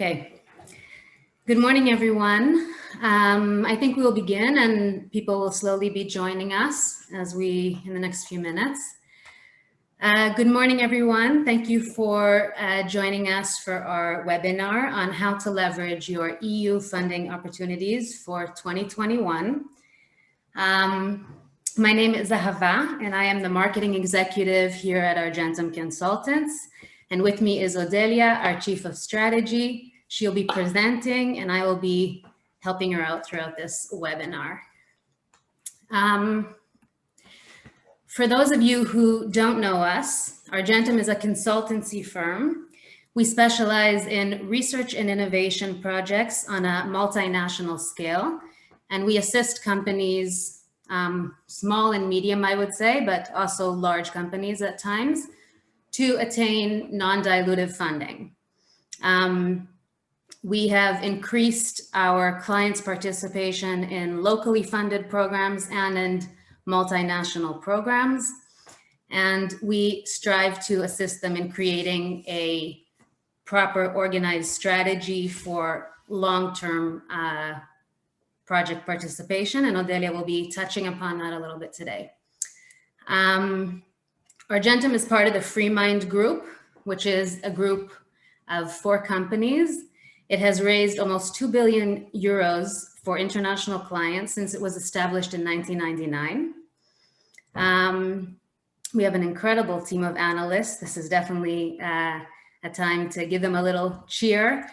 Okay. Good morning, everyone. I think we will begin and people will slowly be joining us in the next few minutes. Good morning, everyone. Thank you for joining us for our webinar on how to leverage your EU funding opportunities for 2021. My name is Zahava, and I am the marketing executive here at Argentum Consultants. And with me is Odelia, our Chief of Strategy. She'll be presenting, and I will be helping her out throughout this webinar. For those of you who don't know us, Argentum is a consultancy firm. We specialize in research and innovation projects on a multinational scale, and we assist companies, small and medium, I would say, but also large companies at times, to attain non-dilutive funding. We have increased our clients' participation in locally funded programs and in multinational programs, and we strive to assist them in creating a proper organized strategy for long-term project participation, and Odelia will be touching upon that a little bit today. Argentum is part of the FreeMind Group, which is a group of 4 companies. It has raised almost 2 billion euros for international clients since it was established in 1999. We have an incredible team of analysts. This is definitely a time to give them a little cheer.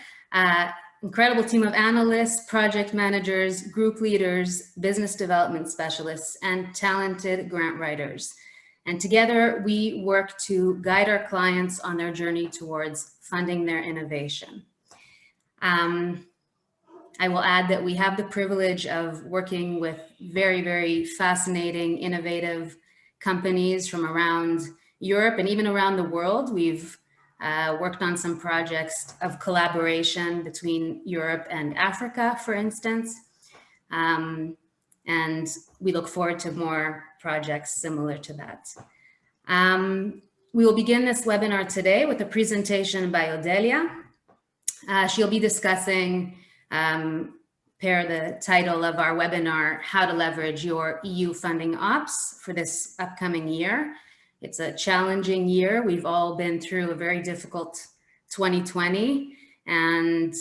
Incredible team of analysts, project managers, group leaders, business development specialists, and talented grant writers. And together we work to guide our clients on their journey towards funding their innovation. I will add that we have the privilege of working with very, very fascinating, innovative companies from around Europe and even around the world. We've worked on some projects of collaboration between Europe and Africa, for instance. And we look forward to more projects similar to that. We will begin this webinar today with a presentation by Odelia. She'll be discussing the title of our webinar, How to Leverage Your EU Funding Ops for this upcoming year. It's a challenging year. We've all been through a very difficult 2020. And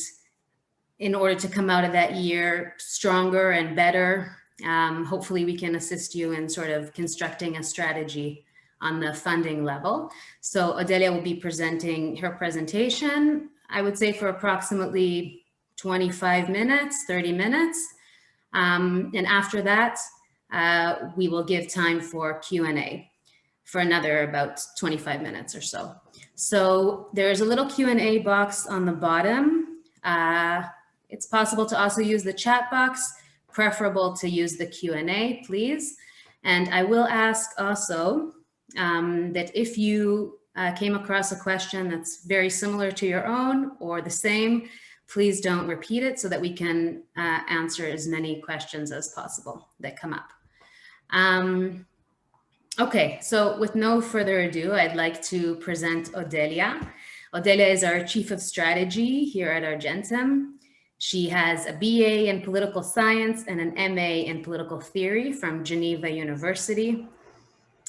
in order to come out of that year stronger and better, hopefully we can assist you in sort of constructing a strategy on the funding level. So Odelia will be presenting her presentation, I would say for approximately 25 minutes, 30 minutes. And after that, we will give time for Q&A for another about 25 minutes or so. So there's a little Q&A box on the bottom. It's possible to also use the chat box, preferable to use the Q&A, please. And I will ask also that if you came across a question that's very similar to your own or the same, please don't repeat it so that we can answer as many questions as possible that come up. Okay, so with no further ado, I'd like to present Odelia. Odelia is our Chief of Strategy here at Argentum. She has a BA in political science and an MA in political theory from Geneva University.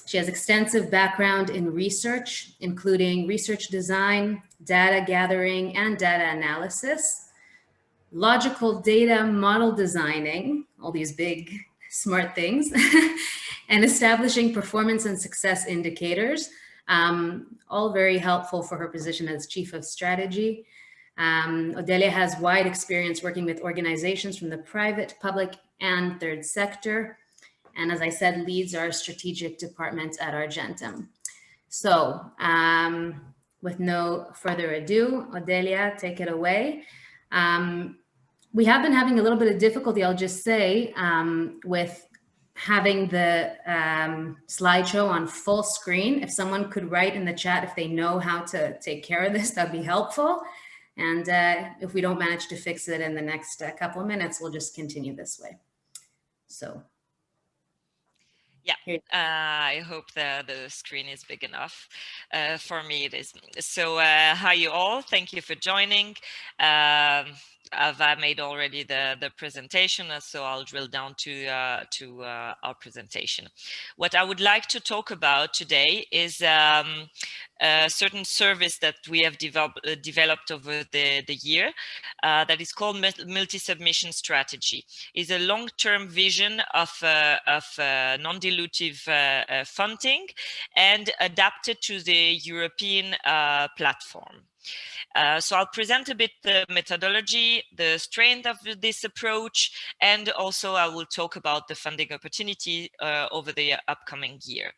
She has extensive background in research, including research design, data gathering, and data analysis, logical data model designing, all these big, smart things, and establishing performance and success indicators, all very helpful for her position as Chief of Strategy. Odelia has wide experience working with organizations from the private, public, and third sector. And as I said, leads our strategic department at Argentum. So with no further ado, Odelia, take it away. We have been having a little bit of difficulty, I'll just say, with having the slideshow on full screen. If someone could write in the chat if they know how to take care of this, that'd be helpful. And if we don't manage to fix it in the next couple of minutes, we'll just continue this way. So. Yeah, I hope the screen is big enough. For me, it is. So, hi you all. Thank you for joining. I've made already the presentation, so I'll drill down to our presentation. What I would like to talk about today is a certain service that we have developed over the year that is called multi-submission strategy. Is a long-term vision of non-dilutive funding and adapted to the European platform. So I'll present a bit the methodology, the strength of this approach, and also I will talk about the funding opportunity over the upcoming year.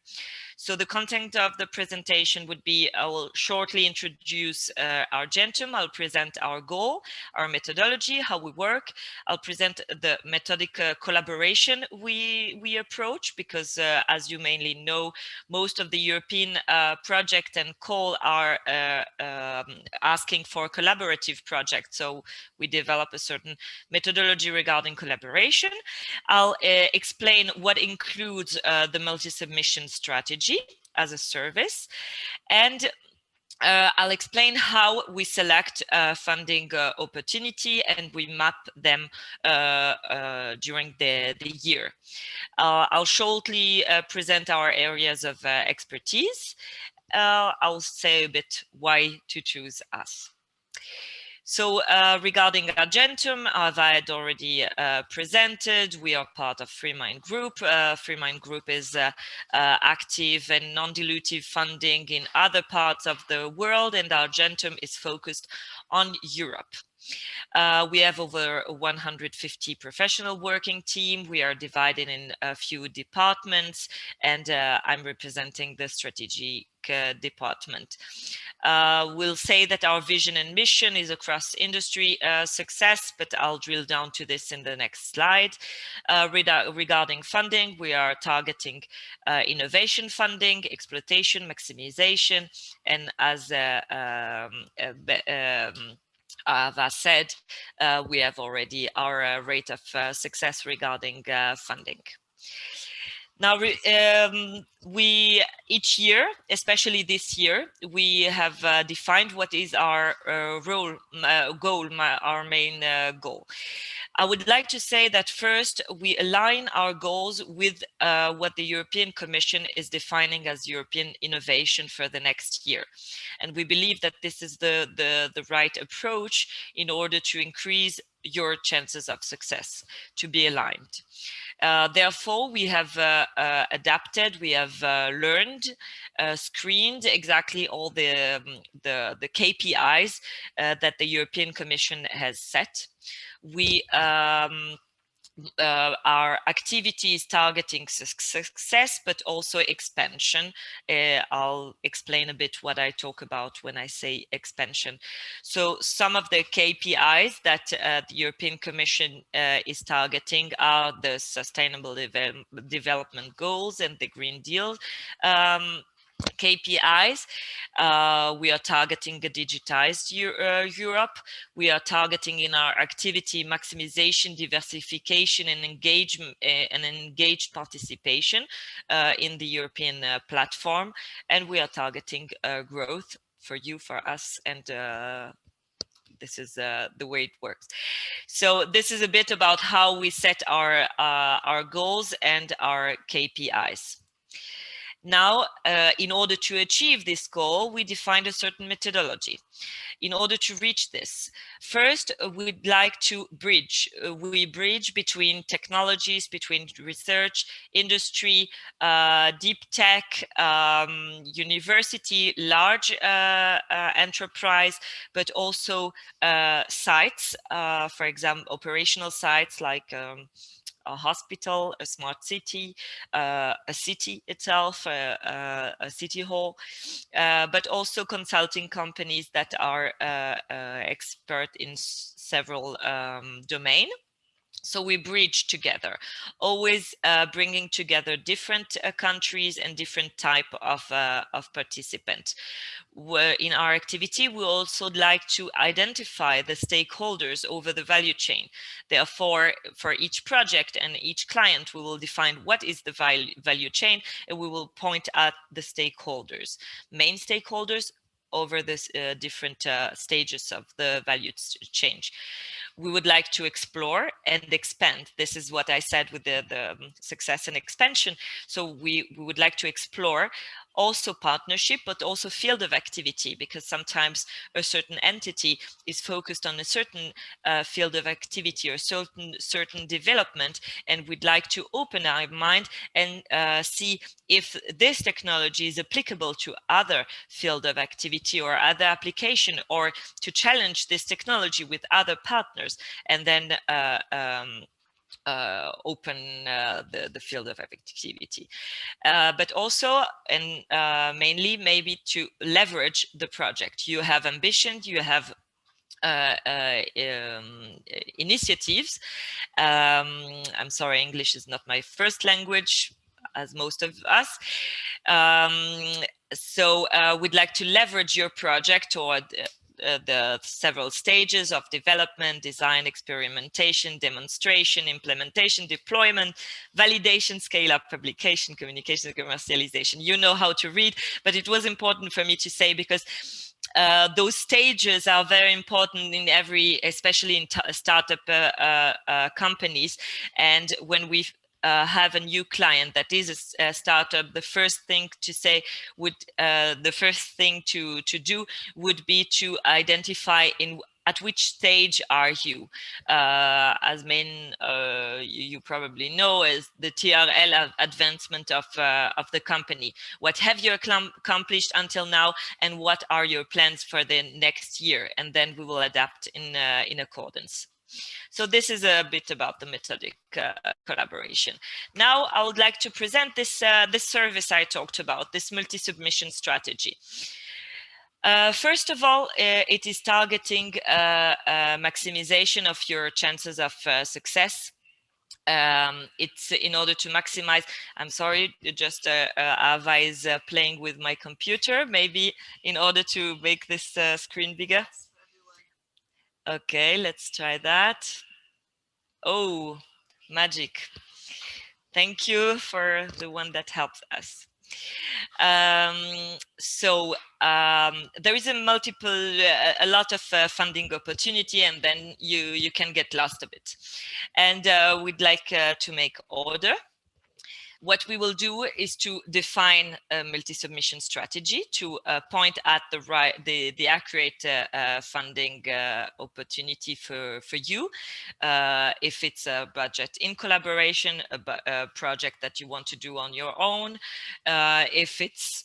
So the content of the presentation would be, I will shortly introduce Argentum. I'll present our goal, our methodology, how we work. I'll present the methodic collaboration we approach, because as you mainly know, most of the European project and call are asking for collaborative projects. So we develop a certain methodology regarding collaboration. I'll explain what includes the multi-submission strategy as a service, and I'll explain how we select funding opportunity and we map them during the year. I'll shortly present our areas of expertise. I'll say a bit why to choose us. So regarding Argentum, as I had already presented, we are part of Freemind Group. Freemind Group is active and non-dilutive funding in other parts of the world, and Argentum is focused on Europe. We have over 150 professional working team. We are divided in a few departments, and I'm representing the strategic department. We'll say that our vision and mission is across industry success, but I'll drill down to this in the next slide. Regarding funding, we are targeting innovation funding, exploitation, maximization, and as I said, we have already our rate of success regarding funding. Now, we each year, especially this year, we have defined what is our goal, our main goal. I would like to say that first, we align our goals with what the European Commission is defining as European innovation for the next year. And we believe that this is the right approach in order to increase your chances of success, to be aligned. Therefore, we have adapted, we have learned, screened exactly all the KPIs that the European Commission has set. We our activities targeting success, but also expansion. I'll explain a bit what I talk about when I say expansion. So some of the KPIs that the European Commission is targeting are the Sustainable Development Goals and the Green Deal. KPIs. We are targeting a digitized Europe. We are targeting in our activity maximization, diversification, and engagement and engaged participation in the European platform. And we are targeting growth for you, for us, and this is the way it works. So this is a bit about how we set our goals and our KPIs. Now, in order to achieve this goal, we defined a certain methodology. In order to reach this, first, we'd like to bridge. We bridge between technologies, between research, industry, deep tech, university, large enterprise, but also sites, for example, operational sites like a hospital, a smart city, a city itself, a city hall, but also consulting companies that are expert in several domains. So we bridge together, always bringing together different countries and different type of participants. In our activity, we also like to identify the stakeholders over the value chain. Therefore, for each project and each client, we will define what is the value chain, and we will point at the stakeholders, main stakeholders over the different stages of the value chain. We would like to explore and expand. This is what I said with the success and expansion. So we would like to explore also partnership, but also field of activity, because sometimes a certain entity is focused on a certain field of activity or certain development, and we'd like to open our mind and see if this technology is applicable to other field of activity or other application, or to challenge this technology with other partners, and then open the field of activity. But also, and mainly maybe to leverage the project. You have ambition, you have initiatives. I'm sorry, English is not my first language, as most of us. So we'd like to leverage your project or the several stages of development, design, experimentation, demonstration, implementation, deployment, validation, scale up, publication, communication, commercialization. You know how to read, but it was important for me to say, because those stages are very important in especially in startup companies. And when we have a new client that is a startup, the first thing to say would, the first thing to do would be to identify at which stage are you? As you probably know, is the TRL advancement of the company. What have you accomplished until now, and what are your plans for the next year? And then we will adapt in accordance. So this is a bit about the methodic collaboration. Now I would like to present this service I talked about, this multi-submission strategy. First of all, it is targeting maximization of your chances of success. It's in order to maximize. I'm sorry, just Ava is playing with my computer, maybe in order to make this screen bigger. Okay, let's try that. Oh, magic. Thank you for the one that helps us. So there is a lot of funding opportunity, and then you can get lost a bit. And we'd like to make order. What we will do is to define a multi-submission strategy to point at the accurate funding opportunity for you. If it's a budget in collaboration, a project that you want to do on your own, if it's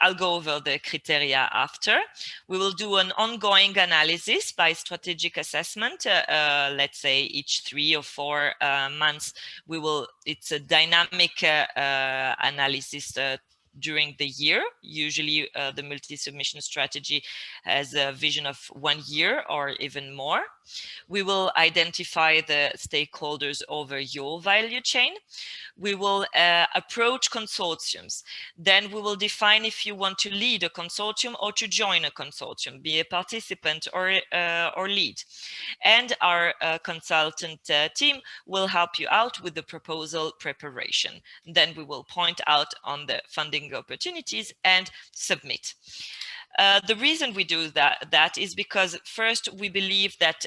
I'll go over the criteria after. We will do an ongoing analysis by strategic assessment. Let's say each 3 or 4 months, it's a dynamic analysis during the year. Usually the multi-submission strategy has a vision of 1 year or even more. We will identify the stakeholders over your value chain. We will approach consortiums. Then we will define if you want to lead a consortium or to join a consortium, be a participant or lead. And our consultant team will help you out with the proposal preparation. Then we will point out on the funding opportunities and submit. The reason we do that is because first, we believe that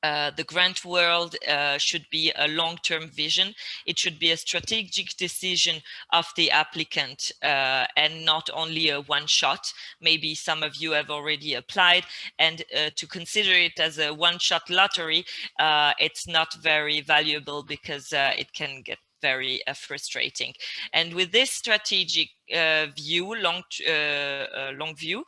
the grant world should be a long-term vision. It should be a strategic decision of the applicant and not only a one-shot. Maybe some of you have already applied, and to consider it as a one-shot lottery, it's not very valuable, because it can get very frustrating. And with this strategic view, long view,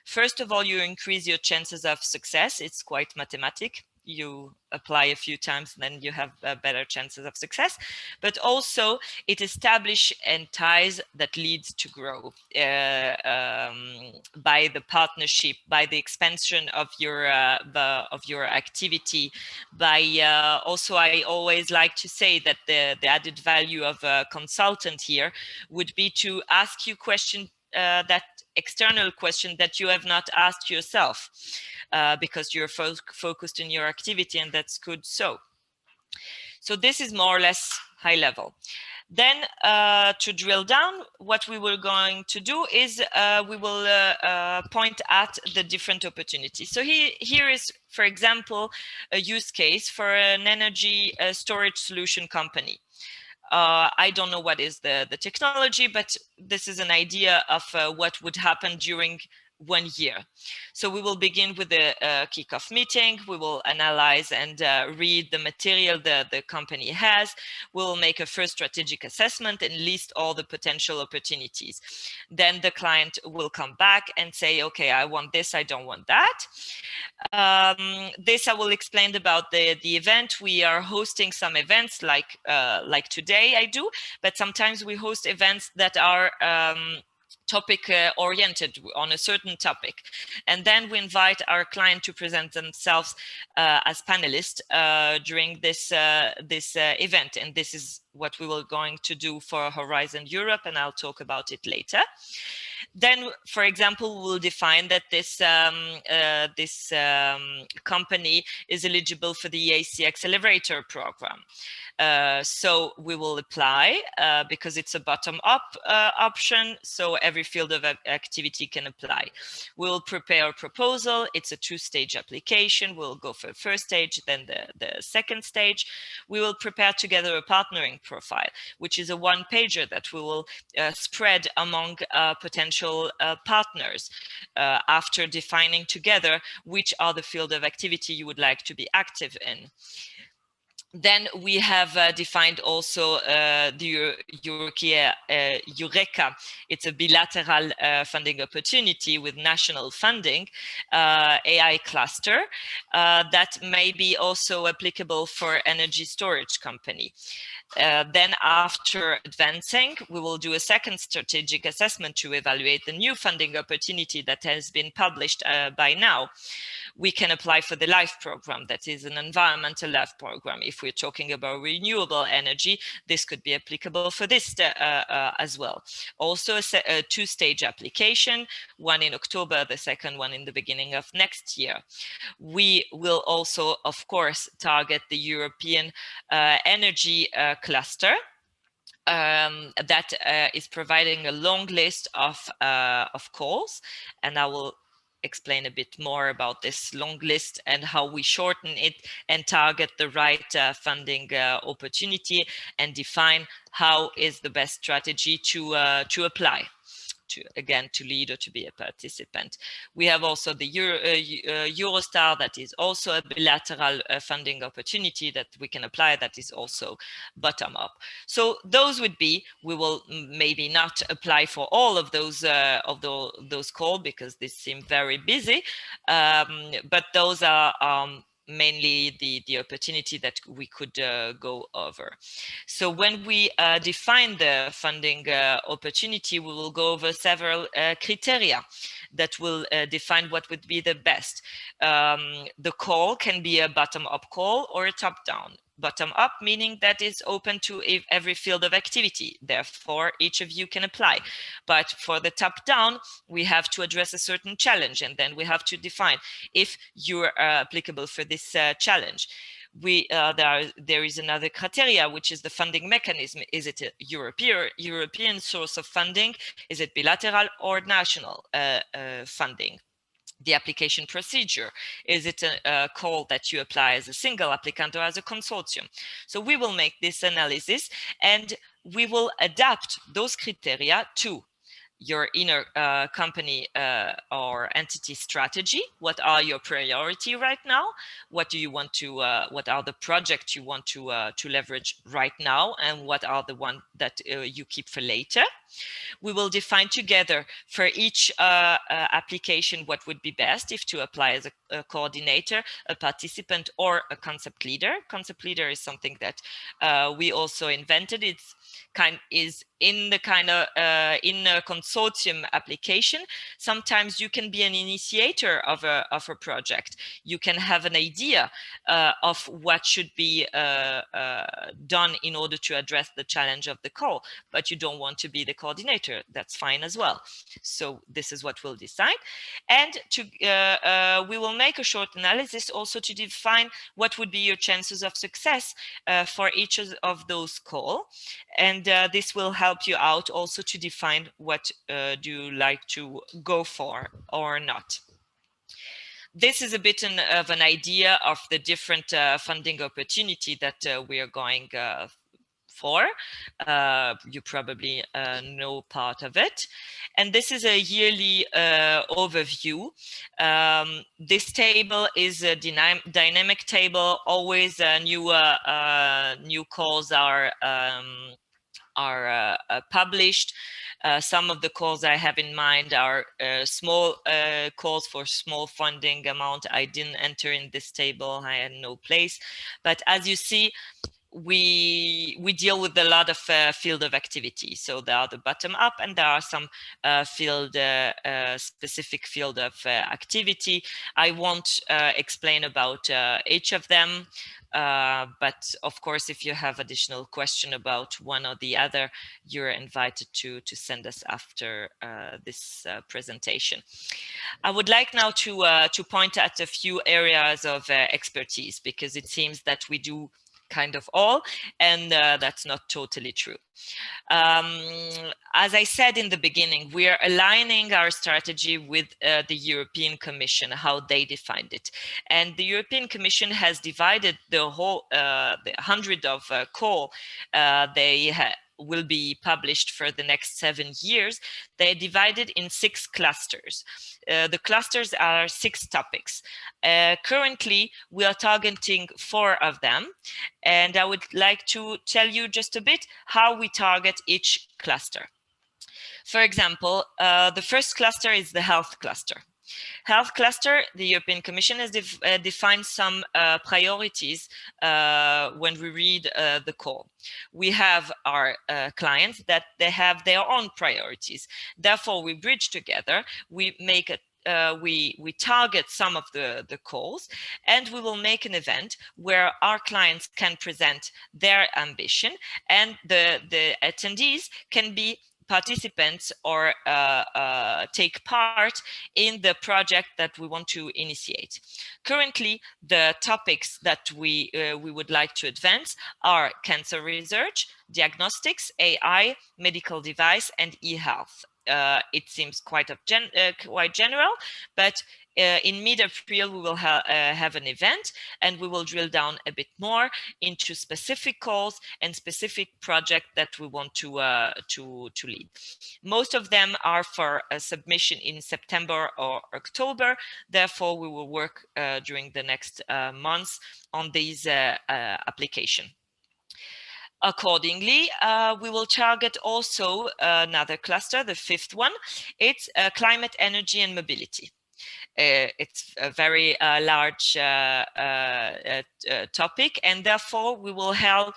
first of all, you increase your chances of success. It's quite mathematic. you apply a few times, then you have better chances of success. But also it establishes and ties that leads to growth by the partnership, by the expansion of your activity. By also, I always like to say that the added value of a consultant here would be to ask you questions, that external question that you have not asked yourself, because you're focused in your activity, and that's good. So this is more or less high level. Then to drill down, what we were going to do is we will point at the different opportunities. So here is, for example, a use case for an energy storage solution company. I don't know what is the technology, but this is an idea of what would happen during 1 year. So we will begin with a kickoff meeting. We will analyze and read the material that the company has. We'll make a first strategic assessment and list all the potential opportunities. Then the client will come back and say, okay, I want this, I don't want that. This I will explain about the event. We are hosting some events like today I do, but sometimes we host events that are topic oriented on a certain topic, and then we invite our client to present themselves as panelists during this event, and this is what we were going to do for Horizon Europe, and I'll talk about it later. Then, for example, we'll define that this company is eligible for the EAC Accelerator program. So we will apply because it's a bottom-up option, so every field of activity can apply. We'll prepare a proposal. It's a two-stage application. We'll go for the first stage, then the second stage. We will prepare together a partnering profile, which is a one-pager that we will spread among potential partners after defining together which are the field of activity you would like to be active in. Then we have defined also the Eureka. It's a bilateral funding opportunity with national funding, AI cluster, that may be also applicable for energy storage company. Then after advancing, we will do a second strategic assessment to evaluate the new funding opportunity that has been published by now. We can apply for the LIFE program, that is an environmental LIFE program. If we're talking about renewable energy, this could be applicable for this as well. Also a two-stage application, one in October, the second one in the beginning of next year. We will also, of course, target the European energy cluster. That is providing a long list of calls, and I will explain a bit more about this long list and how we shorten it and target the right funding opportunity and define how is the best strategy to apply. To lead or to be a participant. We have also the Eurostar, that is also a bilateral funding opportunity that we can apply, that is also bottom up. So those would be, we will maybe not apply for all of those calls because they seem very busy, but those are mainly the opportunity that we could go over. So when we define the funding opportunity, we will go over several criteria that will define what would be the best. The call can be a bottom-up call or a top-down. Bottom-up meaning that is open to every field of activity. Therefore, each of you can apply. But for the top-down, we have to address a certain challenge, and then we have to define if you are applicable for this challenge. There is another criteria, which is the funding mechanism. Is it a European source of funding? Is it bilateral or national funding? The application procedure. Is it a call that you apply as a single applicant or as a consortium? So we will make this analysis and we will adapt those criteria to your inner company or entity strategy. What are your priority right now? What do you want to? What are the projects you want to leverage right now, and what are the ones that you keep for later? We will define together for each application what would be best if to apply as a coordinator, a participant, or a concept leader. Concept leader is something that we also invented. It's in a consortium application. Sometimes you can be an initiator of a project. You can have an idea of what should be done in order to address the challenge of the call, but you don't want to be the coordinator. That's fine as well. So this is what we'll decide. And we will make a short analysis also to define what would be your chances of success for each of those calls. And this will help you out also to define what do you like to go for or not. This is a bit of an idea of the different funding opportunity that we are going for. You probably know part of it. And this is a yearly overview. This table is a dynamic table. Always new calls are published. Some of the calls I have in mind are small calls for small funding amount. I didn't enter in this table. I had no place. But as you see, we deal with a lot of field of activity. So there are the bottom up, and there are some specific field of activity. I won't explain about each of them. But of course, if you have additional question about one or the other, you're invited to send us after this presentation. I would like now to point at a few areas of expertise, because it seems that we do kind of all, and that's not totally true. As I said in the beginning, we are aligning our strategy with the European Commission, how they defined it. And the European Commission has divided the whole, the 100 of call they will be published for the next 7 years. They're divided in 6 clusters. The clusters are 6 topics. Currently, we are targeting 4 of them. And I would like to tell you just a bit how we target each cluster. For example, the first cluster is the health cluster. Health cluster, the European Commission has defined some priorities when we read the call. We have our clients that they have their own priorities. Therefore, we bridge together, we make a we target some of the calls, and we will make an event where our clients can present their ambition, and the attendees can be participants or take part in the project that we want to initiate. Currently, the topics that we would like to advance are cancer research, diagnostics, AI, medical device, and e-health. It seems quite general, but in mid-April, we will have an event, and we will drill down a bit more into specific calls and specific projects that we want to lead. Most of them are for a submission in September or October. Therefore, we will work during the next months on these applications. Accordingly, we will target also another cluster, the 5th one. It's climate, energy, and mobility. It's a very large topic, and therefore we will have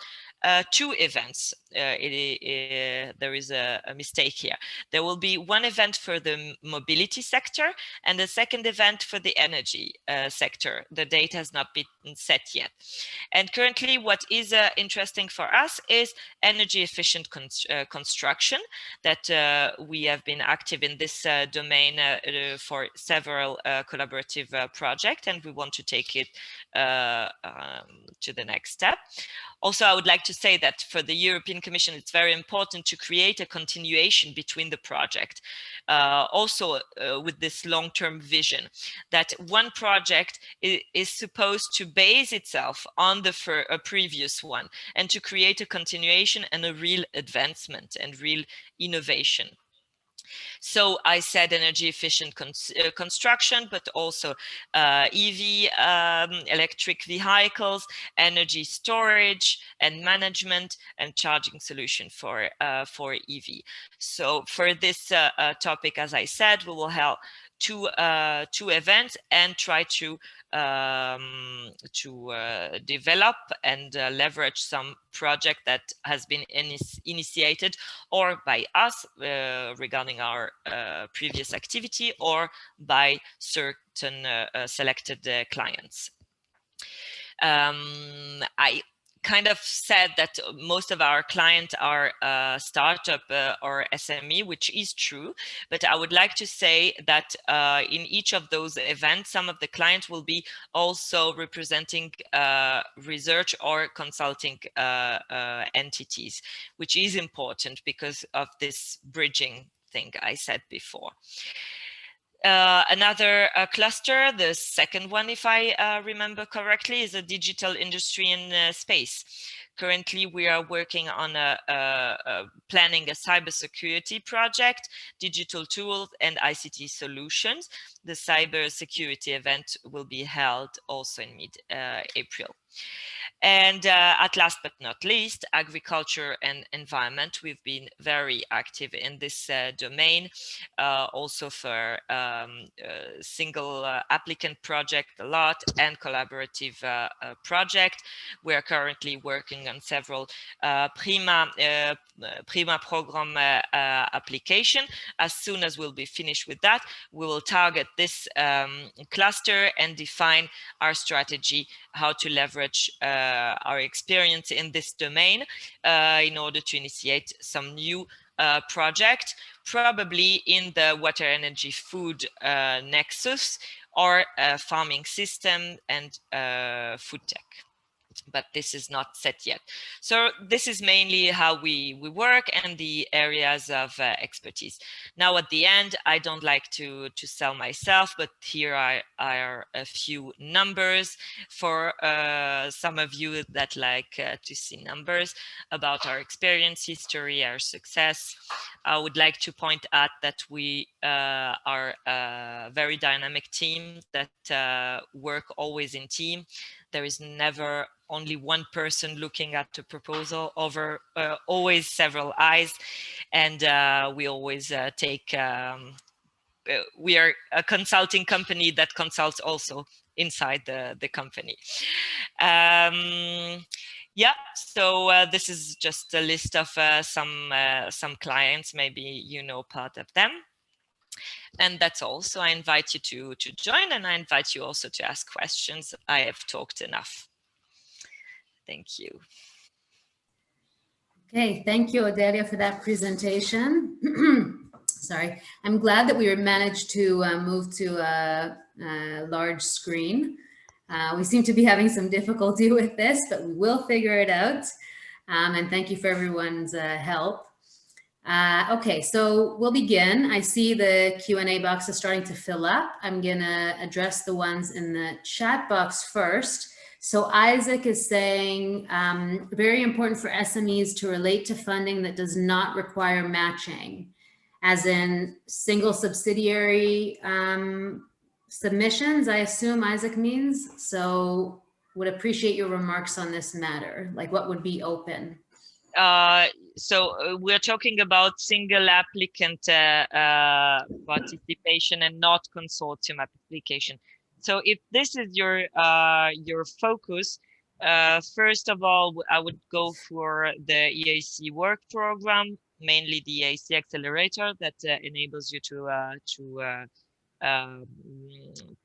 2 events. There is a mistake here. There will be one event for the mobility sector and a second event for the energy sector. The date has not been set yet. And currently, what is interesting for us is energy efficient construction, that we have been active in this domain for several collaborative projects, and we want to take it to the next step. Also, I would like to say that for the European Commission, it's very important to create a continuation between the project. Also, with this long-term vision, that one project is supposed to base itself on the previous one, and to create a continuation and a real advancement and real innovation. So I said energy efficient construction, but also EV, electric vehicles, energy storage and management, and charging solution for EV. So for this topic, as I said, we will have two events and try to develop and leverage some project that has been initiated or by us regarding our previous activity or by certain selected clients. I kind of said that most of our clients are startup or SME, which is true, but I would like to say that in each of those events, some of the clients will be also representing research or consulting entities, which is important because of this bridging thing I said before. Another cluster, the second one, if I remember correctly, is a digital industry and space. Currently, we are working on planning a cybersecurity project, digital tools, and ICT solutions. The cybersecurity event will be held also in mid-April. And at last but not least, agriculture and environment. We've been very active in this domain, also for single applicant project a lot and collaborative project. We are currently working on several Prima program application. As soon as we'll be finished with that, we will target this cluster and define our strategy, how to leverage our experience in this domain in order to initiate some new project, probably in the water, energy, food nexus, or farming system and food tech. But this is not set yet. So this is mainly how we work and the areas of expertise. Now at the end, I don't like to sell myself, but here are a few numbers for some of you that like to see numbers about our experience, history, our success. I would like to point out that we are a very dynamic team that work always in team. There is never only one person looking at the proposal, over always several eyes, and we always take we are a consulting company that consults also inside the company. Yeah, so this is just a list of some clients, maybe you know part of them. And that's all. So I invite you to join, and I invite you also to ask questions. I have talked enough. Thank you. Okay, thank you, Odelia, for that presentation. Sorry, I'm glad that we managed to move to a large screen. We seem to be having some difficulty with this, but we will figure it out. And thank you for everyone's help. Okay, so we'll begin. I see the Q&A box is starting to fill up. I'm gonna address the ones in the chat box first. So Isaac is saying, very important for SMEs to relate to funding that does not require matching, as in single subsidiary submissions, I assume Isaac means. So would appreciate your remarks on this matter, like what would be open? So we're talking about single applicant participation and not consortium application. So if this is your focus, first of all, I would go for the EAC work program, mainly the EAC accelerator that enables you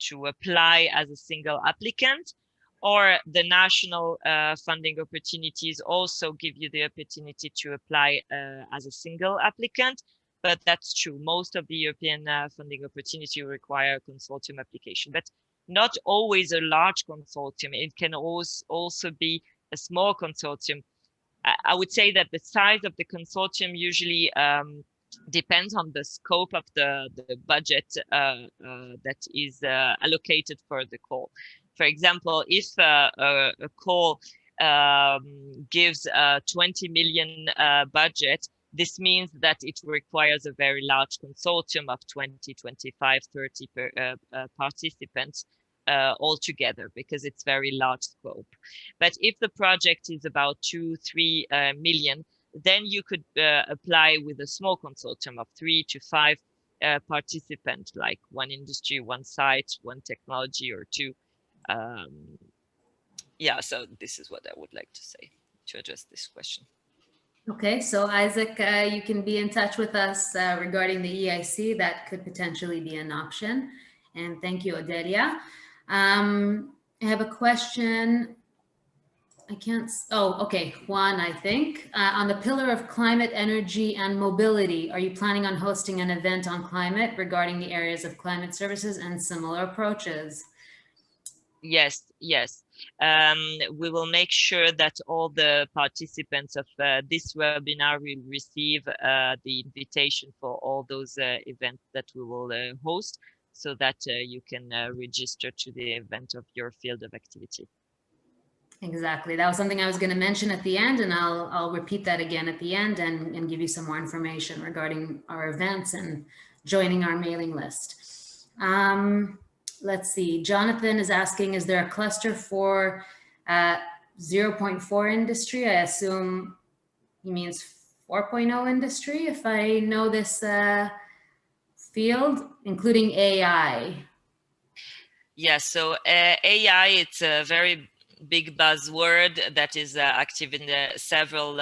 to apply as a single applicant. Or the national funding opportunities also give you the opportunity to apply as a single applicant. But that's true. Most of the European funding opportunity require a consortium application, but not always a large consortium. It can also be a small consortium. I would say that the size of the consortium usually depends on the scope of the budget that is allocated for the call. For example, if a call gives a 20 million budget, This means that it requires a very large consortium of 20, 25, 30 participants altogether, because it's very large scope. But if the project is about 2-3 million, then you could apply with a small consortium of 3 to 5 participants, like one industry, one site, one technology, or two. Yeah, so this is what I would like to say to address this question. Okay, so Isaac, you can be in touch with us regarding the EIC. That could potentially be an option. And thank you, Odelia. I have a question. I can't, oh, okay, Juan, I think. On the pillar of climate, energy, and mobility, are you planning on hosting an event on climate regarding the areas of climate services and similar approaches? Yes, yes. We will make sure that all the participants of this webinar will receive the invitation for all those events that we will host, so that you can register to the event of your field of activity. Exactly. That was something I was going to mention at the end, and I'll repeat that again at the end and give you some more information regarding our events and joining our mailing list. Let's see. Jonathan is asking, is there a cluster for 0.4 industry? I assume he means 4.0 industry, if I know this field, including AI. Yes, so AI, it's a very big buzzword that is active in several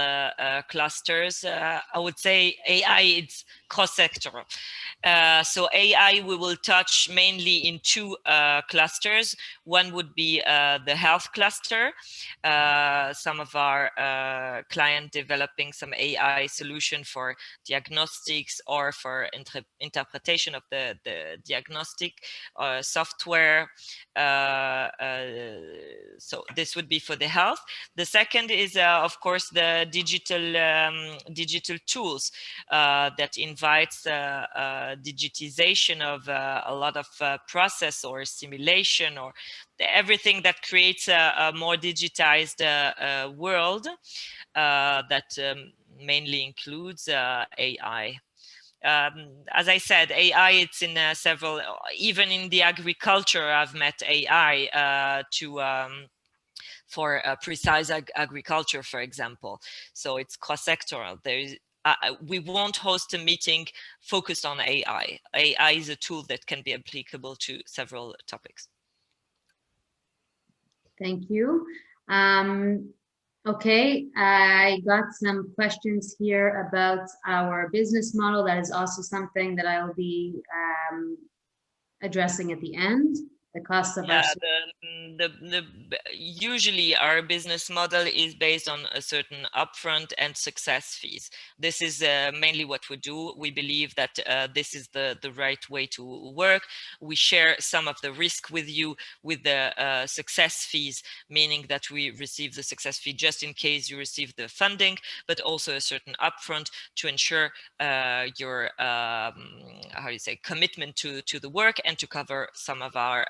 clusters. I would say AI, it's cross-sectoral. So AI, we will touch mainly in two clusters. One would be the health cluster. Some of our clients developing some AI solution for diagnostics or for interpretation of the diagnostic software. So this would be for the health. The second is, of course, the digital tools that invites digitization of a lot of process or simulation or everything that creates a more digitized world that mainly includes AI. As I said, AI, it's in several, even in the agriculture, I've met AI for precise agriculture, for example. So it's cross-sectoral. We won't host a meeting focused on AI. AI is a tool that can be applicable to several topics. Thank you. Okay, I got some questions here about our business model. That is also something that I will be addressing at the end. The cost of our usually our business model is based on a certain upfront and success fees. This is mainly what we do. We believe that this is the right way to work. We share some of the risk with you with the success fees, meaning that we receive the success fee just in case you receive the funding, but also a certain upfront to ensure your how do you say, commitment to the work and to cover some of our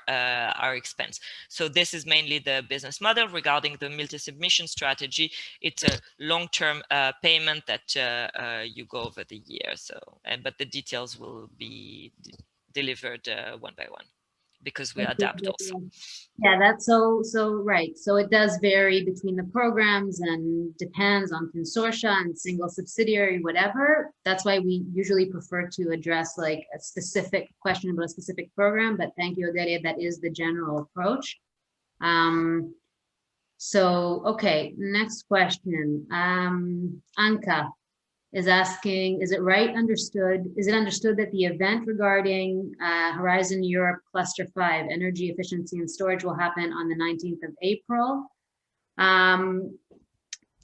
expense. So this is mainly the business model. Regarding the multi-submission strategy, it's a long-term payment that you go over the year. So, but the details will be delivered one by one, because we adapt also. Yeah, that's so right. So it does vary between the programs and depends on consortia and single subsidiary, whatever. That's why we usually prefer to address like a specific question about a specific program. But thank you, Odelia. That is the general approach. So, okay, next question. Anka is asking, is it understood that the event regarding Horizon Europe Cluster 5, Energy Efficiency and Storage, will happen on the 19th of April?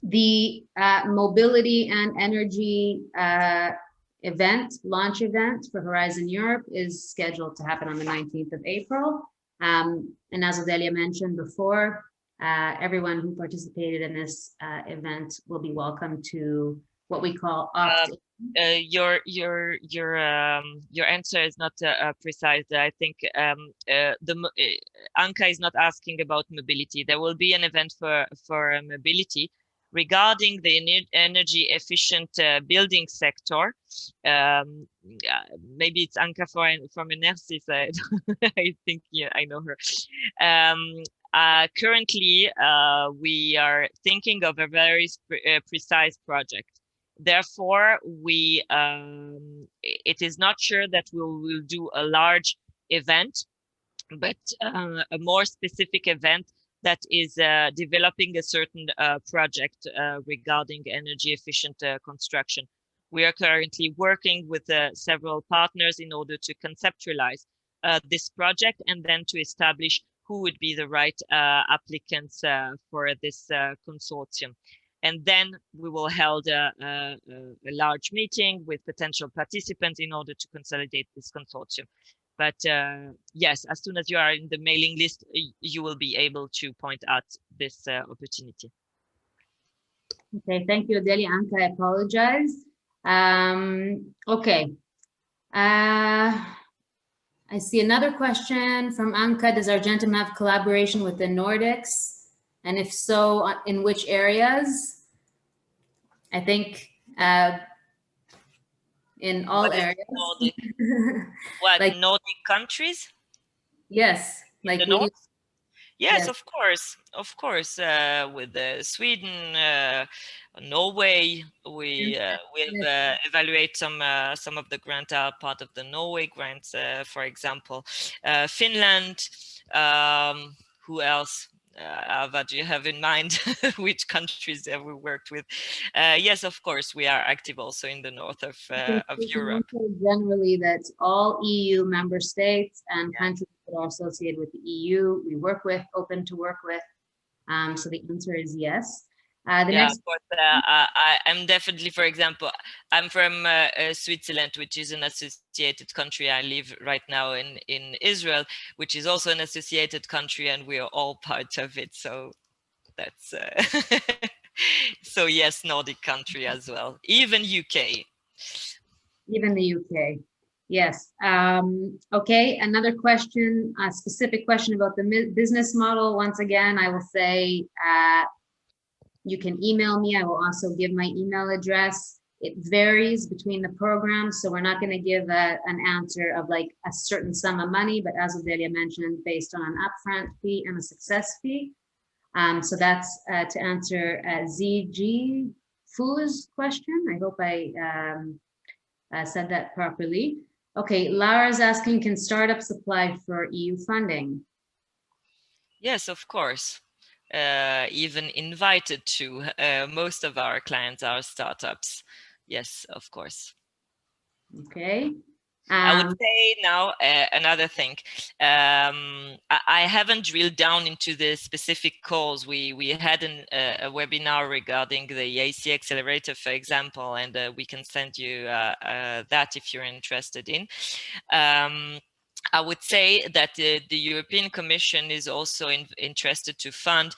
The Mobility and Energy launch event for Horizon Europe is scheduled to happen on the 19th of April. And as Odelia mentioned before, everyone who participated in this event will be welcome to what we call your answer is not precise. I think Anka is not asking about mobility. There will be an event for mobility. regarding the energy efficient building sector. Maybe it's Anka from Enersis. I think I know her. Currently, we are thinking of a very precise project. Therefore, it is not sure that we will do a large event, but a more specific event that is developing a certain project regarding energy efficient construction. We are currently working with several partners in order to conceptualize this project and then to establish who would be the right applicants for this consortium. And then we will hold a large meeting with potential participants in order to consolidate this consortium. But yes, as soon as you are in the mailing list, you will be able to point out this opportunity. Okay, thank you, Odelia. Anka, I apologize. Okay. I see another question from Anka. Does Argentum have collaboration with the Nordics? And if so, in which areas? I think in all areas. Nordic? What, like, Nordic countries? Yes. In the north? Yes, of course, with Sweden, Norway, we evaluate some of the grants are part of the Norway grants, for example, Finland. Who else? Ava, do you have in mind which countries have we worked with? Yes, of course, we are active also in the north of Europe. Generally, that's all EU member states and countries that are associated with the EU, we work with, open to work with. So the answer is yes. Of course, I'm definitely, for example, I'm from Switzerland, which is an associated country. I live right now in Israel, which is also an associated country, and we are all part of it. So that's so yes, Nordic country as well, even UK. Even the UK. Yes. Okay. Another question, a specific question about the business model. Once again, I will say you can email me. I will also give my email address. It varies between the programs, so we're not going to give an answer of like a certain sum of money, but as Odelia mentioned, based on an upfront fee and a success fee. So that's to answer ZG Fu's question. I hope I said that properly. Okay, Lara's asking, can startups apply for EU funding? Yes, of course. Even invited to. Most of our clients are startups. Yes, of course. Okay. I would say now another thing. I haven't drilled down into the specific calls. We had a webinar regarding the AC accelerator, for example, and we can send you that if you're interested in. I would say that the European Commission is also interested to fund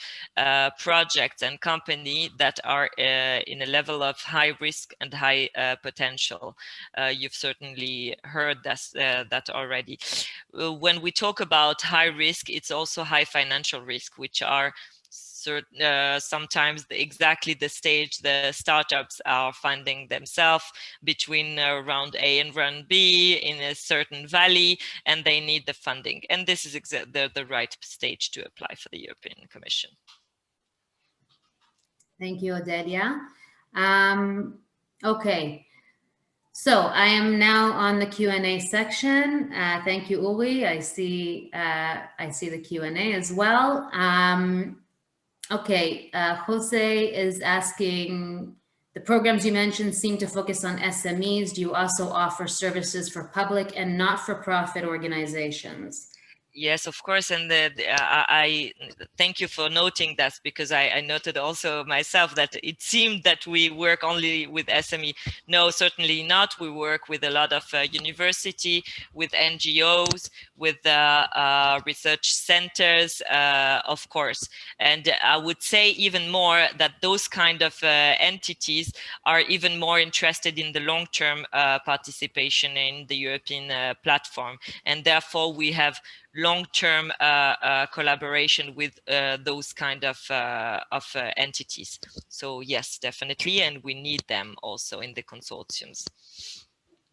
projects and companies that are in a level of high risk and high potential. You've certainly heard that already. When we talk about high risk, it's also high financial risk, which are sometimes exactly the stage the startups are finding themselves between round A and round B in a certain valley, and they need the funding. And this is the right stage to apply for the European Commission. Thank you, Odelia. Okay. So I am now on the Q&A section. Thank you, Uli. I see the Q&A as well. Okay, Jose is asking, the programs you mentioned seem to focus on SMEs. Do you also offer services for public and not-for-profit organizations? Yes, of course. And I thank you for noting that, because I noted also myself that it seemed that we work only with SME. No, certainly not. We work with a lot of university, with NGOs, with research centers, of course. And I would say even more that those kind of entities are even more interested in the long-term participation in the European platform. And therefore, we have long-term collaboration with those kind of entities. So yes, definitely, and we need them also in the consortiums.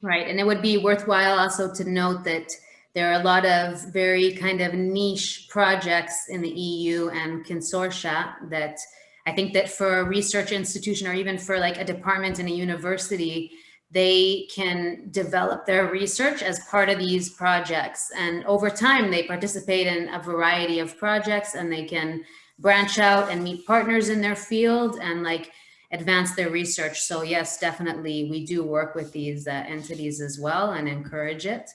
Right, and it would be worthwhile also to note that there are a lot of very kind of niche projects in the EU and consortia that I think that for a research institution or even for like a department in a university, they can develop their research as part of these projects. And over time, they participate in a variety of projects and they can branch out and meet partners in their field and like advance their research. So yes, definitely, we do work with these entities as well and encourage it.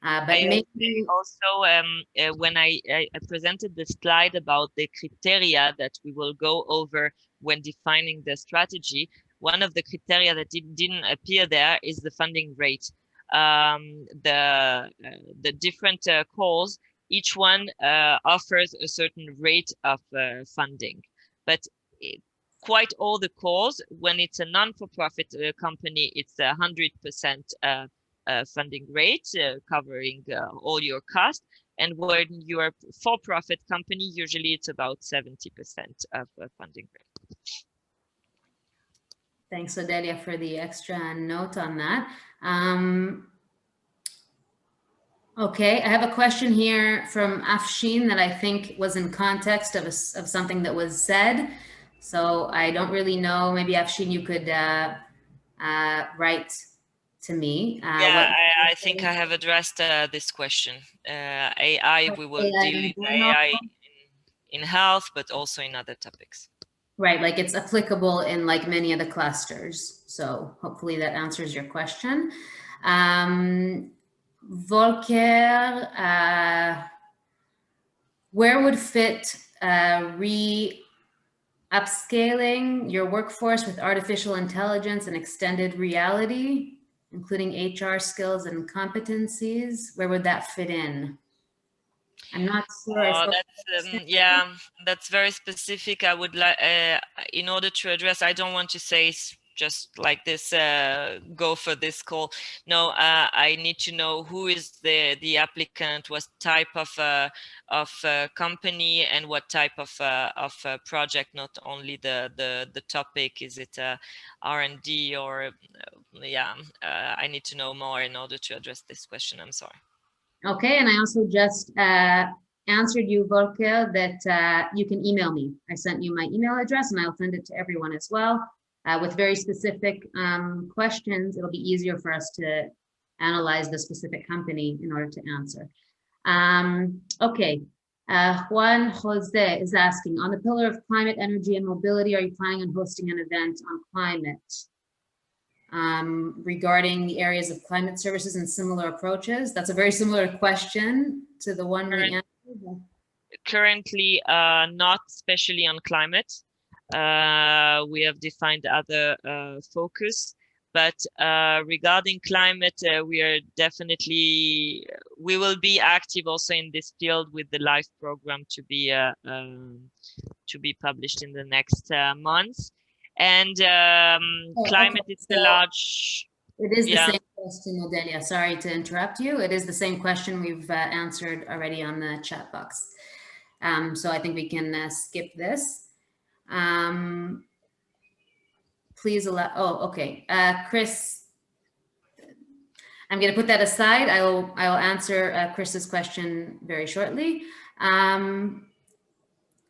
But maybe also, when I presented the slide about the criteria that we will go over when defining the strategy, one of the criteria that didn't appear there is the funding rate. The different calls, each one offers a certain rate of funding, but quite all the calls, when it's a non-for-profit company, it's 100% funding rate, covering all your costs. And when you are a for-profit company, usually it's about 70% of funding rate. Thanks, Odelia, for the extra note on that. Okay, I have a question here from Afshin that I think was in context of something that was said. So I don't really know. Maybe Afshin, you could write to me. Yeah, I think I have addressed this question. AI, we will deal with AI in health, but also in other topics. Right, like it's applicable in like many of the clusters. So hopefully that answers your question. Volker, where would fit upscaling your workforce with artificial intelligence and extended reality, including HR skills and competencies? Where would that fit in? I'm not sure. Yeah, that's very specific. I would like, in order to address, I don't want to say just like this, go for this call. No, I need to know who is the applicant, what type of company, and what type of project. Not only the topic. Is it R&D or yeah? I need to know more in order to address this question. I'm sorry. Okay, and I also just answered you, Volker, that you can email me. I sent you my email address and I'll send it to everyone as well. With very specific questions, it'll be easier for us to analyze the specific company in order to answer. Okay, Juan Jose is asking, on the pillar of climate, energy, and mobility, are you planning on hosting an event on climate? Regarding the areas of climate services and similar approaches? That's a very similar question to the one we answered. Currently, not especially on climate. We have defined other focus, but regarding climate, we will be active also in this field with the live program to be published in the next months. And climate is a large. It is the same question, Odelia. Sorry to interrupt you. It is the same question we've answered already on the chat box. So I think we can skip this. Please allow. Oh, okay. Chris, I'm going to put that aside. I will answer Chris's question very shortly.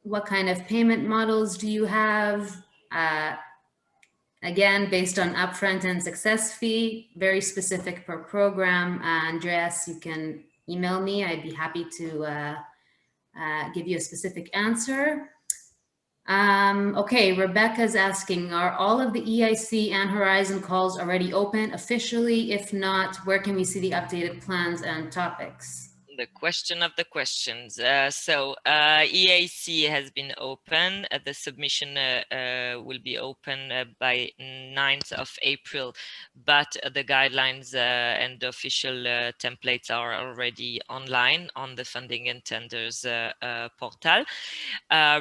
What kind of payment models do you have? Again, based on upfront and success fee, very specific per program. Andreas, you can email me. I'd be happy to give you a specific answer. Okay, Rebecca's asking, are all of the EIC and Horizon calls already open officially? If not, where can we see the updated plans and topics? The question of the questions. So EAC has been open. The submission will be open by 9th of April, but the guidelines and the official templates are already online on the funding and tenders portal.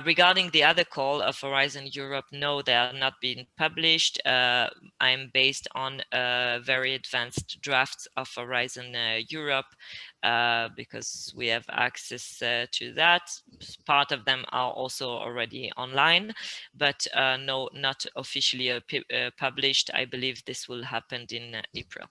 Regarding the other call of Horizon Europe, no, they are not being published. I'm based on very advanced drafts of Horizon Europe, because we have access to that. Part of them are also already online, but no, not officially published. I believe this will happen in April.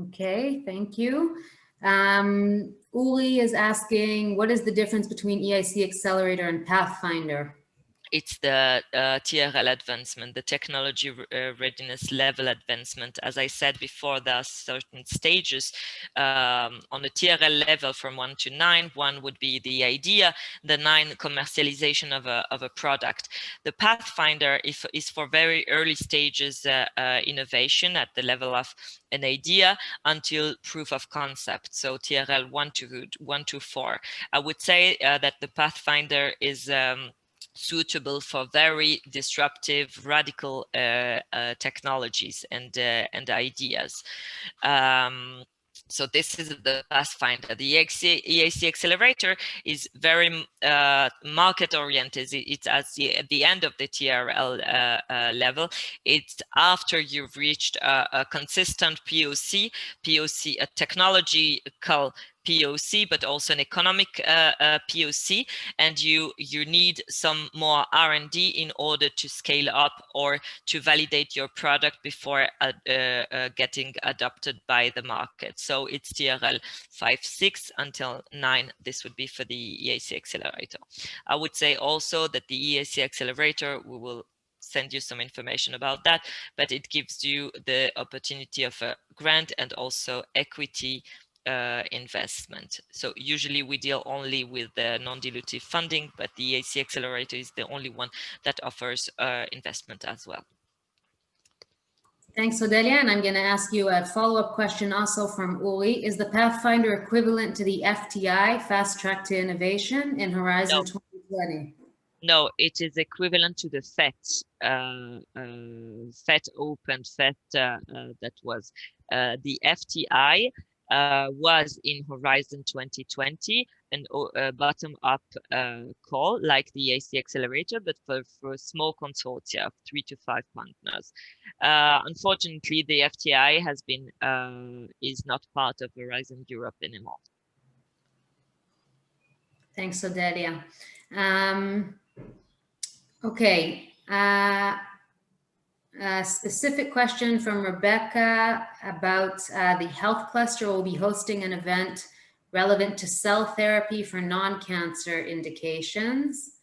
Okay, thank you. Uli is asking, what is the difference between EIC Accelerator and Pathfinder? It's the TRL advancement, the technology readiness level advancement. As I said before, there are certain stages on the TRL level from 1 to 9. 1 would be the idea, the 9 commercialization of a product. The Pathfinder is for very early stages innovation at the level of an idea until proof of concept. So TRL 1 to 4. I would say that the Pathfinder is suitable for very disruptive, radical technologies and ideas. So this is the Pathfinder. The EIC Accelerator is very market oriented. It's at the end of the TRL level. It's after you've reached a consistent POC, a technological POC, but also an economic POC, and you need some more R&D in order to scale up or to validate your product before getting adopted by the market. So it's TRL 5, 6 until 9. This would be for the EIC Accelerator. I would say also that the EIC Accelerator, we will send you some information about that, but it gives you the opportunity of a grant and also equity investment. So usually we deal only with the non-dilutive funding, but the EIC Accelerator is the only one that offers investment as well. Thanks, Odelia. And I'm going to ask you a follow-up question also from Uli. Is the Pathfinder equivalent to the FTI, Fast Track to Innovation, in Horizon 2020? No, it is equivalent to the FET, FET Open, FET that was the FTI was in Horizon 2020, and bottom-up call like the EIC Accelerator, but for a small consortia of 3 to 5 partners. Unfortunately, the FTI has been is not part of Horizon Europe anymore. Thanks, Odelia. Okay. A specific question from Rebecca about the health cluster will be hosting an event relevant to cell therapy for non-cancer indications.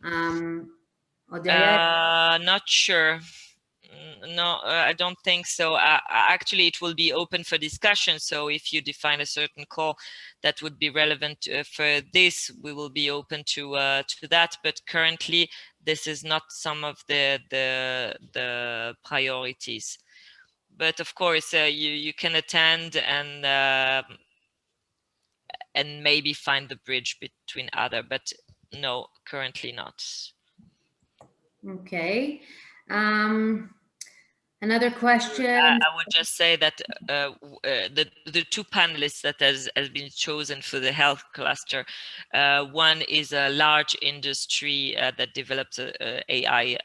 Odelia? Not sure. No, I don't think so. Actually, it will be open for discussion. So if you define a certain call that would be relevant for this, we will be open to that. But currently, this is not some of the priorities. But of course, you can attend and maybe find the bridge between other. But no, currently not. Okay. Another question. I would just say that the 2 panelists that has been chosen for the health cluster, one is a large industry that develops AI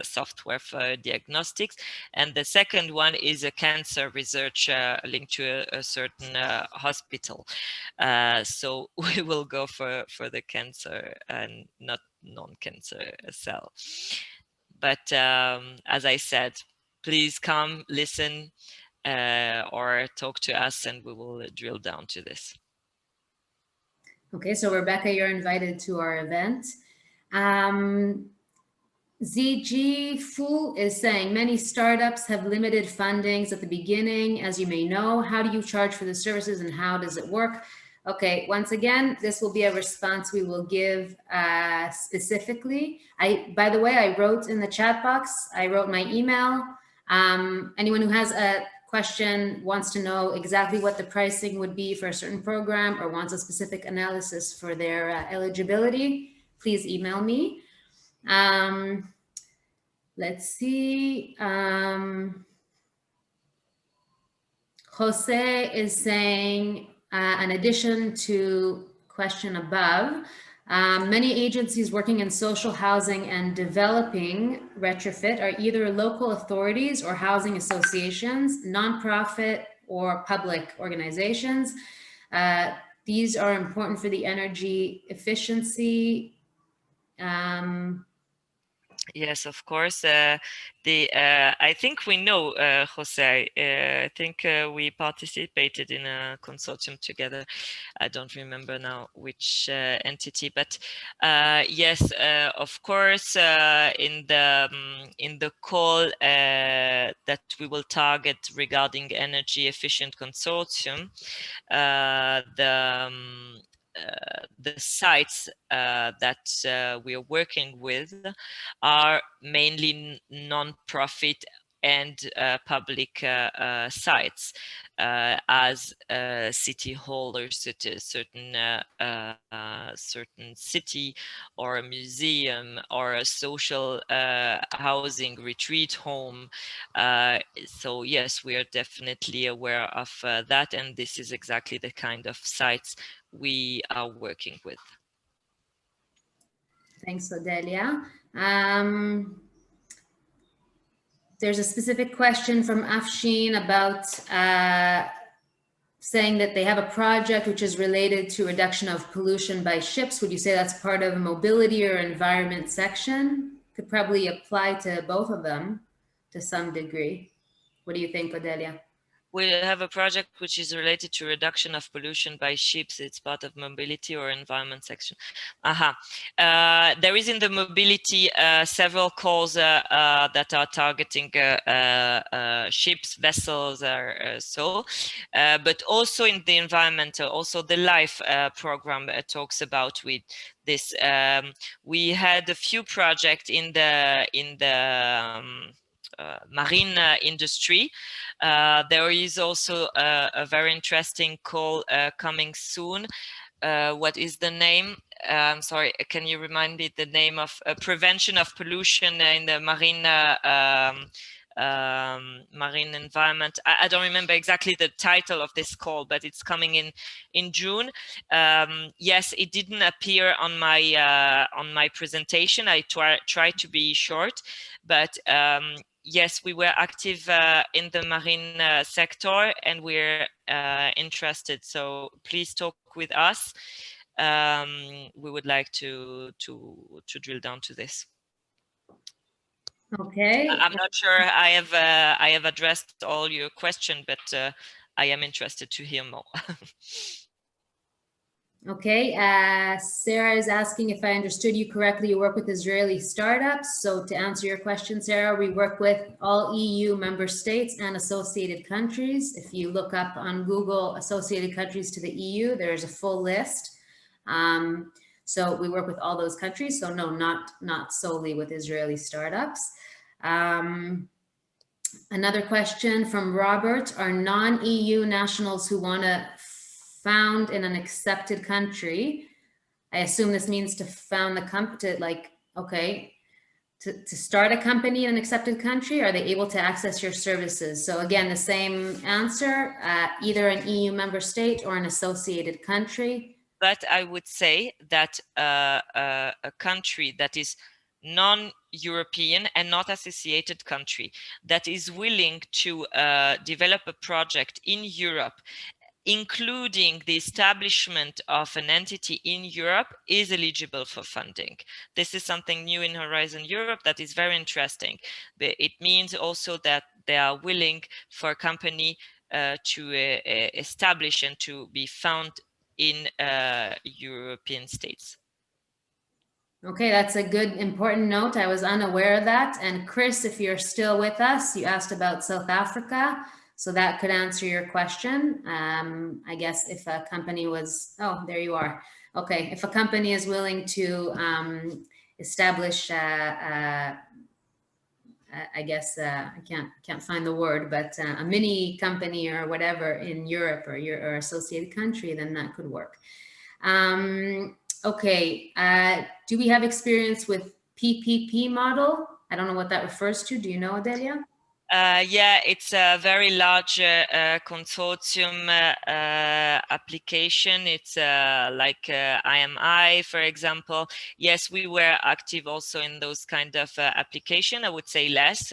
software for diagnostics, and the second one is a cancer research linked to a certain hospital. So we will go for the cancer and not non-cancer cell. But as I said, please come, listen, or talk to us, and we will drill down to this. Okay, so Rebecca, you're invited to our event. ZG Fu is saying, many startups have limited fundings at the beginning, as you may know. How do you charge for the services and how does it work? Okay, once again, this will be a response we will give specifically. By the way, I wrote in the chat box, I wrote my email. Anyone who has a question, wants to know exactly what the pricing would be for a certain program or wants a specific analysis for their eligibility, please email me. Let's see. Jose is saying, in addition to question above, many agencies working in social housing and developing retrofit are either local authorities or housing associations, nonprofit or public organizations. These are important for the energy efficiency. Yes, of course. I think we know, Jose. I think we participated in a consortium together. I don't remember now which entity, but yes, of course, in the call that we will target regarding energy efficient consortium, the sites that we are working with are mainly non-profit and public sites, as city hall or certain city or a museum or a social housing retreat home. So yes, we are definitely aware of that, and this is exactly the kind of sites we are working with. Thanks, Odelia. There's a specific question from Afshin about saying that they have a project which is related to reduction of pollution by ships. Would you say that's part of a mobility or environment section? Could probably apply to both of them to some degree. What do you think, Odelia? We have a project which is related to reduction of pollution by ships. It's part of mobility or environment section. There is in the mobility several calls that are targeting ships, vessels, or so. But also in the environmental, also the LIFE program talks about with this. We had a few projects in the marine industry. There is also a very interesting call coming soon. What is the name? I'm sorry, can you remind me the name of prevention of pollution in the marine environment? I don't remember exactly the title of this call, but it's coming in June. Yes, it didn't appear on my presentation. I tried to be short, but yes, we were active in the marine sector, and we're interested. So please talk with us. We would like to drill down to this. Okay. I'm not sure I have addressed all your question, but I am interested to hear more. Okay, Sarah is asking if I understood you correctly, you work with Israeli startups. So to answer your question, Sarah, we work with all EU member states and associated countries. If you look up on Google associated countries to the EU, there's a full list. So we work with all those countries. So no, not solely with Israeli startups. Another question from Robert: are non-EU nationals who want to found in an accepted country, I assume this means to found the company, to start a company in an accepted country, are they able to access your services? So again, the same answer, either an EU member state or an associated country. But I would say that a country that is non-European and not associated country that is willing to develop a project in Europe, including the establishment of an entity in Europe, is eligible for funding. This is something new in Horizon Europe that is very interesting. It means also that they are willing for a company to establish and to be found in European states. Okay, that's a good, important note. I was unaware of that. And Chris, if you're still with us, you asked about South Africa. So that could answer your question. I guess if a company was, oh, there you are. Okay, if a company is willing to establish, I guess I can't find the word, but a mini company or whatever in Europe or your associated country, then that could work. Okay, do we have experience with PPP model? I don't know what that refers to. Do you know, Adelia? Yeah, it's a very large consortium application. It's like IMI, for example. Yes, we were active also in those kind of application. I would say less,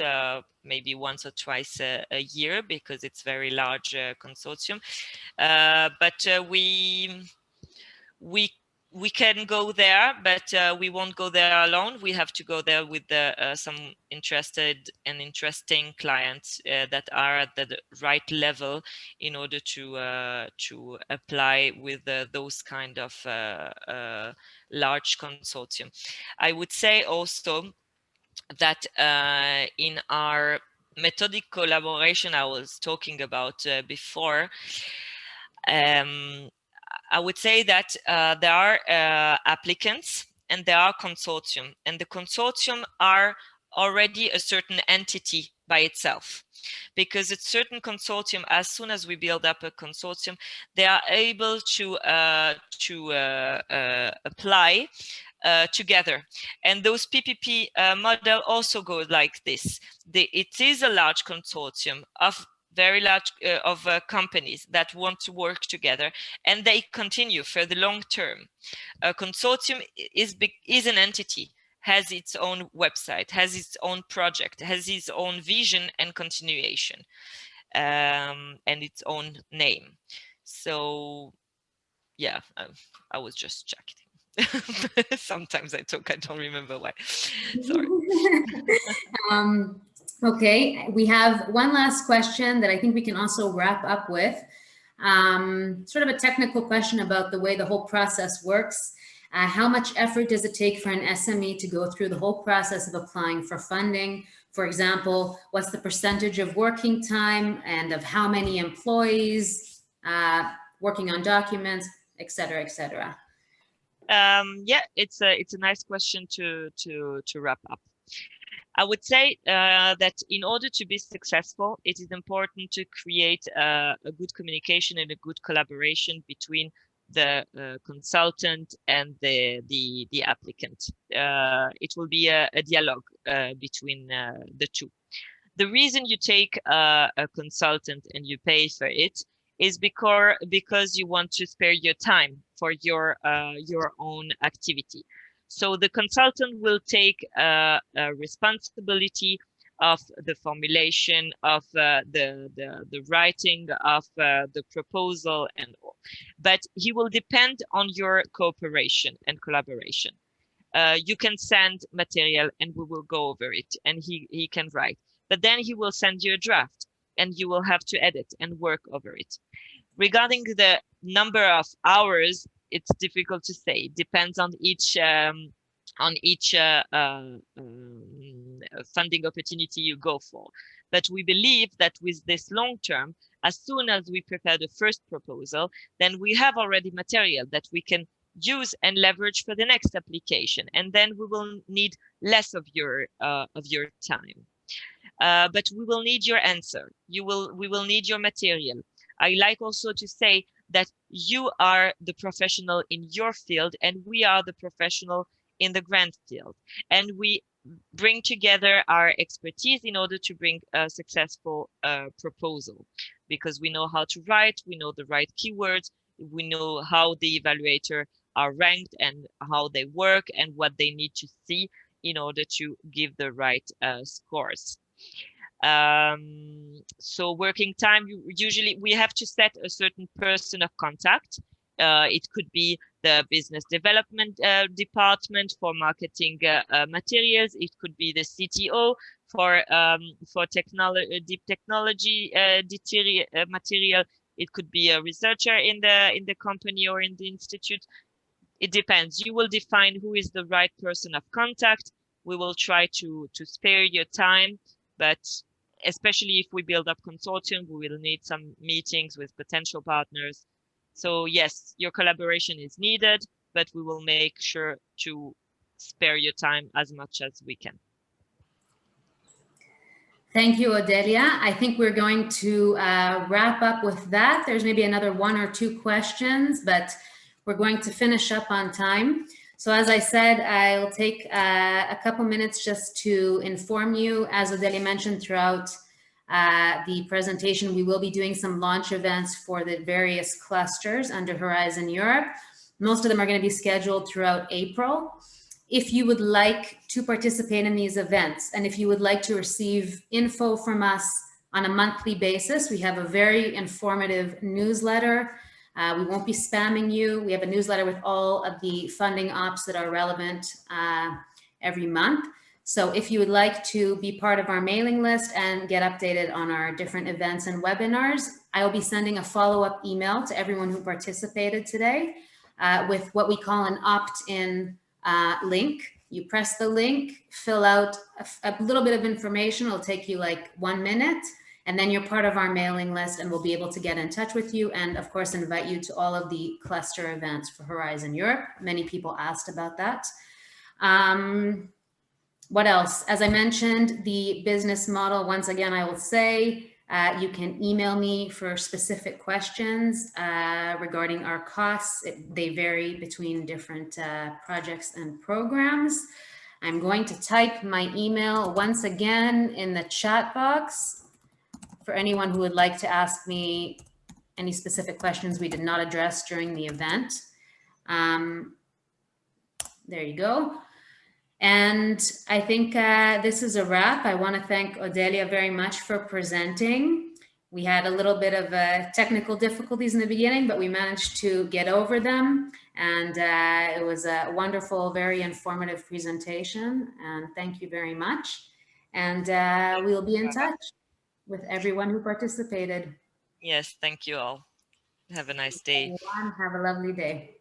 maybe once or twice a year, because it's very large consortium. But we can go there, but we won't go there alone. We have to go there with some interested and interesting clients that are at the right level in order to apply with those kind of large consortium. I would say also that in our methodic collaboration I was talking about before, I would say that there are applicants and there are consortium, and the consortium are already a certain entity by itself, because it's certain consortium, as soon as we build up a consortium, they are able to apply together. And those PPP model also go like this. It is a large consortium of very large of companies that want to work together, and they continue for the long term. A consortium is an entity, has its own website, has its own project, has its own vision and continuation, and its own name. So yeah, I was just checking. Sometimes I talk, I don't remember why. Sorry. Okay, we have one last question that I think we can also wrap up with. Sort of a technical question about the way the whole process works. How much effort does it take for an SME to go through the whole process of applying for funding? For example, what's the percentage of working time and of how many employees working on documents, et cetera, et cetera? Yeah, it's a nice question to wrap up. I would say that in order to be successful, it is important to create a good communication and a good collaboration between the consultant and the applicant. It will be a dialogue between the two. The reason you take a consultant and you pay for it is because you want to spare your time for your own activity. So the consultant will take a responsibility of the formulation of the writing of the proposal and all, but he will depend on your cooperation and collaboration. You can send material and we will go over it, and he can write, but then he will send you a draft and you will have to edit and work over it. Regarding the number of hours, it's difficult to say. It depends on each funding opportunity you go for. But we believe that with this long term, as soon as we prepare the first proposal, then we have already material that we can use and leverage for the next application, and then we will need less of your time. But we will need your answer. We will need your material. I like also to say that you are the professional in your field and we are the professional in the grant field. And we bring together our expertise in order to bring a successful proposal, because we know how to write, we know the right keywords, we know how the evaluator are ranked and how they work and what they need to see in order to give the right scores. So working time, usually we have to set a certain person of contact. It could be the business development department for marketing materials. It could be the CTO for deep technology material. It could be a researcher in the company or in the institute. It depends. You will define who is the right person of contact. We will try to spare your time, but especially if we build up consortium, we will need some meetings with potential partners. So yes, your collaboration is needed, but we will make sure to spare your time as much as we can. Thank you, Odelia. I think we're going to wrap up with that. There's maybe another one or two questions, but we're going to finish up on time. So as I said, I'll take a couple minutes just to inform you, as Odelia mentioned, throughout the presentation, we will be doing some launch events for the various clusters under Horizon Europe. Most of them are going to be scheduled throughout April. If you would like to participate in these events, and if you would like to receive info from us on a monthly basis, we have a very informative newsletter. We won't be spamming you. We have a newsletter with all of the funding ops that are relevant every month. So if you would like to be part of our mailing list and get updated on our different events and webinars, I will be sending a follow-up email to everyone who participated today with what we call an opt-in link. You press the link, fill out a little bit of information. It'll take you like 1 minute, and then you're part of our mailing list, and we'll be able to get in touch with you and of course invite you to all of the cluster events for Horizon Europe. Many people asked about that. What else? As I mentioned, the business model, once again, I will say, you can email me for specific questions regarding our costs. They vary between different projects and programs. I'm going to type my email once again in the chat box for anyone who would like to ask me any specific questions we did not address during the event. There you go. And I think this is a wrap. I want to thank Odelia very much for presenting. We had a little bit of technical difficulties in the beginning, but we managed to get over them. And it was a wonderful, very informative presentation. And thank you very much. And we'll be in touch with everyone who participated. Yes, thank you all. Have a nice day. Everyone, have a lovely day.